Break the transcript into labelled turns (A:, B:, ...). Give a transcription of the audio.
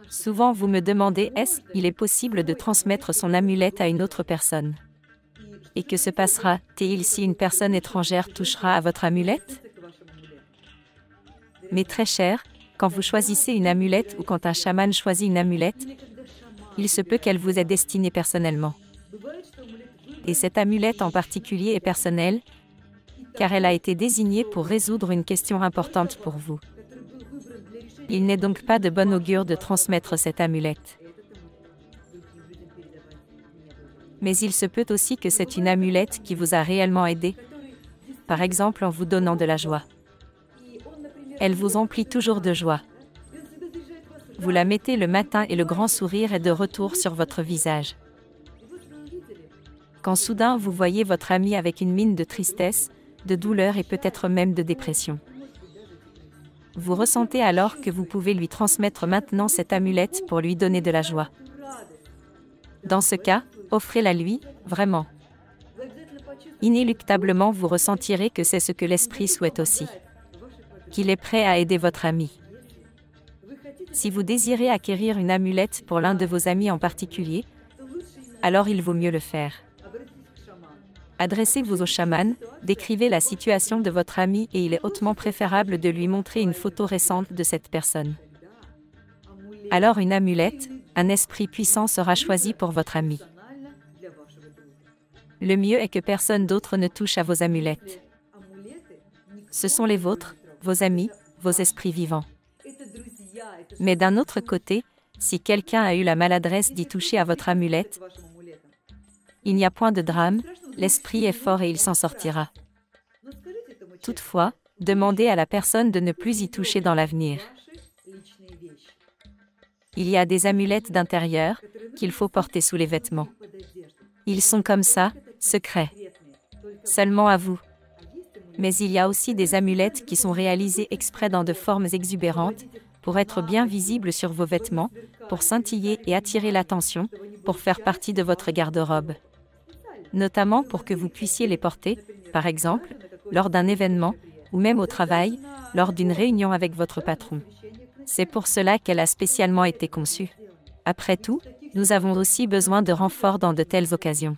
A: Souvent vous me demandez, est-ce qu'il est possible de transmettre son amulette à une autre personne? Et que se passera-t-il si une personne étrangère touchera à votre amulette? Mais très cher, quand vous choisissez une amulette ou quand un chaman choisit une amulette, il se peut qu'elle vous est destinée personnellement. Et cette amulette en particulier est personnelle, car elle a été désignée pour résoudre une question importante pour vous. Il n'est donc pas de bon augure de transmettre cette amulette. Mais il se peut aussi que c'est une amulette qui vous a réellement aidé, par exemple en vous donnant de la joie. Elle vous emplit toujours de joie. Vous la mettez le matin et le grand sourire est de retour sur votre visage. Quand soudain vous voyez votre ami avec une mine de tristesse, de douleur et peut-être même de dépression. Vous ressentez alors que vous pouvez lui transmettre maintenant cette amulette pour lui donner de la joie. Dans ce cas, offrez-la lui, vraiment. Inéluctablement vous ressentirez que c'est ce que l'esprit souhaite aussi. Qu'il est prêt à aider votre ami. Si vous désirez acquérir une amulette pour l'un de vos amis en particulier, alors il vaut mieux le faire. Adressez-vous au chaman, décrivez la situation de votre ami et il est hautement préférable de lui montrer une photo récente de cette personne. Alors une amulette, un esprit puissant sera choisi pour votre ami. Le mieux est que personne d'autre ne touche à vos amulettes. Ce sont les vôtres, vos amis, vos esprits vivants. Mais d'un autre côté, si quelqu'un a eu la maladresse d'y toucher à votre amulette, il n'y a point de drame, l'esprit est fort et il s'en sortira. Toutefois, demandez à la personne de ne plus y toucher dans l'avenir. Il y a des amulettes d'intérieur qu'il faut porter sous les vêtements. Ils sont comme ça, secrets. Seulement à vous. Mais il y a aussi des amulettes qui sont réalisées exprès dans de formes exubérantes, pour être bien visibles sur vos vêtements, pour scintiller et attirer l'attention, pour faire partie de votre garde-robe. Notamment pour que vous puissiez les porter, par exemple, lors d'un événement, ou même au travail, lors d'une réunion avec votre patron. C'est pour cela qu'elle a spécialement été conçue. Après tout, nous avons aussi besoin de renforts dans de telles occasions.